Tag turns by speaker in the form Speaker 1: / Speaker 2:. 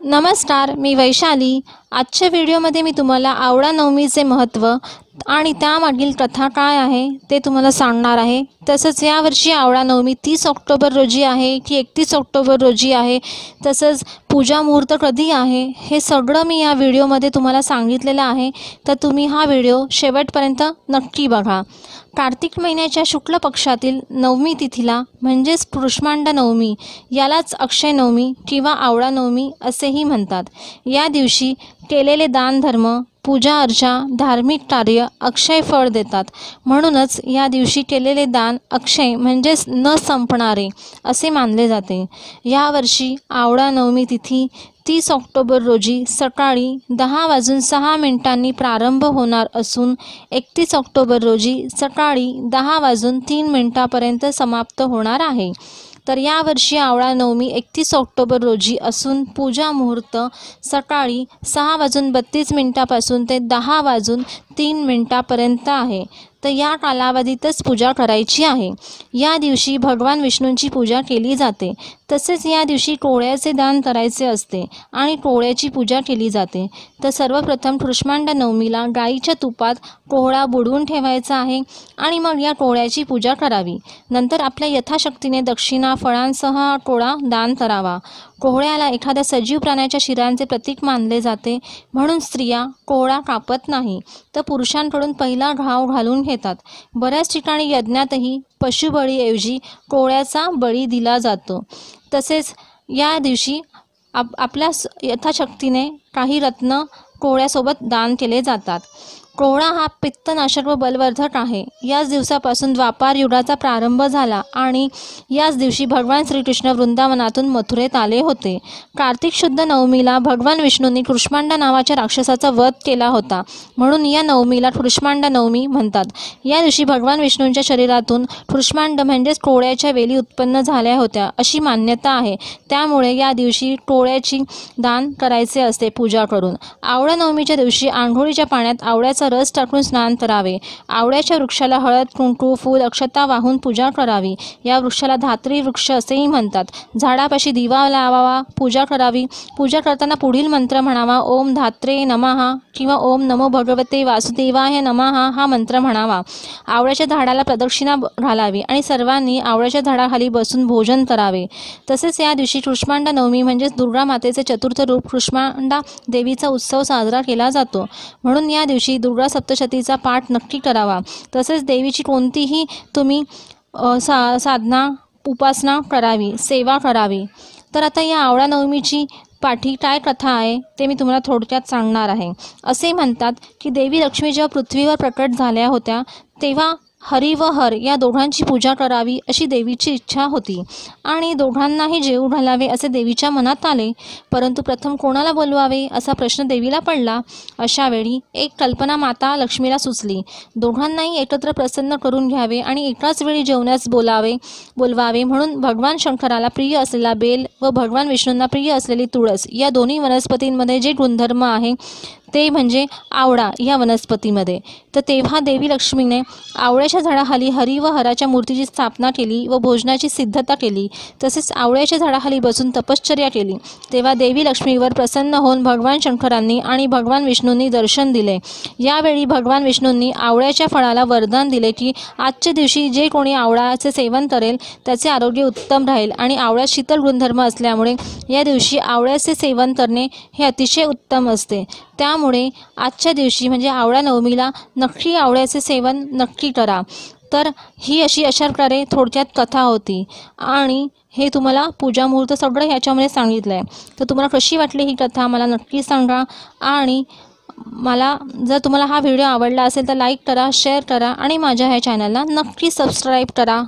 Speaker 1: नमस्कार, मी वैशाली। आजच्या व्हिडिओमध्ये मी तुम्हाला आवळा नवमीचे महत्त्व आणि त्यामागील कथा काय आहे ते तुम्हाला सांगणार आहे। तसंच यावर्षी आवळा नवमी 30 ऑक्टोबर रोजी आहे की 31 ऑक्टोबर रोजी आहे, तसंच पूजा मुहूर्त कधी आहे हे सगळं मी या व्हिडिओमध्ये तुम्हाला सांगितलेलं आहे। तर तुम्ही हा व्हिडिओ शेवटपर्यंत नक्की बघा। कार्तिक महिन्याच्या शुक्ल पक्षातील नवमी तिथीला म्हणजेच पुरुषमांड नवमी यालाच अक्षय नवमी किंवा आवळा नवमी असेही म्हणतात। या दिवशी केलेले दान धर्म, पूजा अर्चा, धार्मिक कार्य अक्षय फळ देतात। म्हणूनच या दिवशी केलेले दान अक्षय म्हणजेच न संपणारे असे मानले जाते। यावर्षी आवळा नवमी तिथी 30 ऑक्टोबर रोजी सकाळी 10:06 प्रारंभ होणार असून 31 ऑक्टोबर रोजी सकाळी 10:03 समाप्त होणार आहे। तर यावर्षी आवळा नवमी 31 ऑक्टोबर रोजी असून पूजा मुहूर्त सकाळी 6:32 पासून ते 10:03 आहे। तर या कालावधीतच पूजा करायची आहे। या दिवशी भगवान विष्णूंची पूजा केली जाते। तसेच या दिवशी कोहळ्याचे दान करायचे असते आणि कोहळ्याची पूजा केली जाते। तर सर्वप्रथम पुरुषमांड नवमीला गाईच्या तुपात कोहळा बुडवून ठेवायचा आहे आणि मग या कोहळ्याची पूजा करावी। नंतर आपल्या यथाशक्तीने दक्षिणा फळांसह हा कोहळा दान करावा। कोहळ्याला एखाद्या सजीव प्राण्याच्या शिरांचे प्रतीक मानले जाते, म्हणून स्त्रिया कोहळा कापत नाही, तर पुरुषांकडून पहिला घाव घालून घेतात। बऱ्याच ठिकाणी यज्ञातही पशुबळीऐवजी कोहळ्याचा बळी दिला जातो। तसेच या दिवशी आपल्या यथाशक्तीने काही रत्न कोहळ्यासोबत दान केले जातात। कोहळा हा पित्तनाशक व बलवर्धक आहे। याच दिवसापासून द्वापार युगाचा प्रारंभ झाला आणि याच दिवशी भगवान श्रीकृष्ण वृंदावनातून मथुरेत आले होते। कार्तिक शुद्ध नवमीला भगवान विष्णूंनी कृष्मांड नावाच्या राक्षसाचा वध केला होता, म्हणून या नवमीला कृष्मांड नवमी म्हणतात। या दिवशी भगवान विष्णूंच्या शरीरातून कृष्मांड म्हणजेच कोहळ्याच्या वेली उत्पन्न झाल्या होत्या अशी मान्यता आहे। त्यामुळे या दिवशी कोहळ्याची दान करायचे असते पूजा करून। आवळा नवमीच्या दिवशी आंघोळीच्या पाण्यात आवळ्याचा रस टाकून स्नान करावे। आवळ्याच्या वृक्षाला हळद, कुंकू, फूल, अक्षता वाहून पूजा करावी। या वृक्षाला धात्री वृक्ष असेही म्हणतात। झाडापाशी दिवा लावावा, पूजा करावी। पूजा करताना पुढील मंत्र म्हणावा, ओम धात्रे नमः किंवा ओम नमो भगवते वासुदेवाय नमः हा मंत्र म्हणावा। आवळ्याच्या झाडाला प्रदक्षिणा घालावी आणि सर्वांनी आवळ्याच्या झाडाखाली बसून भोजन करावे। तसेच या दिवशी कृष्मांड नवमी म्हणजेच दुर्गा मातेचे चतुर्थ रूप कृष्मांडा देवीचा उत्सव साजरा केला जातो। म्हणून या दिवशी दुर्गा सप्तशतीचा पाठ नक्की करावा। तसेच देवीची कोणतीही तुम्ही साधना उपासना करावी, सेवा करावी। तर आता या आवळा नवमीची पाठी काय कथा आहे ते मी तुम्हाला थोडक्यात सांगणार आहे। असे म्हणतात की देवी लक्ष्मी जेव्हा पृथ्वीवर प्रकट झाल्या होत्या तेव्हा हरी व हर या दोघांची पूजा करावी अशी देवीची इच्छा होती आणि दोघांनाही जेवू घालावे असे देवीच्या मनात आले। परंतु प्रथम कोणाला बोलवावे असा प्रश्न देवीला पडला। अशा वेळी एक कल्पना माता लक्ष्मीला सुचली। दोघांनाही एकत्र प्रसन्न करून घ्यावे आणि एकाच वेळी जेवण्यास बोलवावे म्हणून भगवान शंकराला प्रिय असलेला बेल व भगवान विष्णूंना प्रिय असलेली तुळस या दोन्ही वनस्पतींमध्ये जे गुणधर्म आहे ते म्हणजे आवळा या वनस्पतीमध्ये। तर तेव्हा देवी लक्ष्मीने आवळ्याच्या झाडाखाली हरी व हराच्या मूर्तीची स्थापना केली व भोजनाची सिद्धता केली। तसेच आवळ्याच्या झाडाखाली बसून तपश्चर्या केली। तेव्हा देवी लक्ष्मीवर प्रसन्न होऊन भगवान शंकरांनी आणि भगवान विष्णूंनी दर्शन दिले। यावेळी भगवान विष्णूंनी आवळ्याच्या फळाला वरदान दिले की आजच्या दिवशी जे कोणी आवळ्याचे सेवन करेल त्याचे आरोग्य उत्तम राहील आणि आवळ्यात शीतल गुणधर्म असल्यामुळे या दिवशी आवळ्याचे सेवन करणे हे अतिशय उत्तम असते। त्यामुळे आजच्या दिवशी म्हणजे आवळा नवमीला नक्की आवळ्याचे सेवन नक्की करा। तर ही अशा प्रकारे थोडक्यात कथा होती आणि हे तुम्हाला पूजा मुहूर्त सगळं ह्याच्यामध्ये सांगितलं आहे। तर तुम्हाला कशी वाटली ही कथा मला नक्की सांगा आणि जर तुम्हाला हा व्हिडिओ आवडला असेल तर लाईक करा, शेअर करा आणि माझ्या ह्या चॅनलला नक्की सबस्क्राईब करा।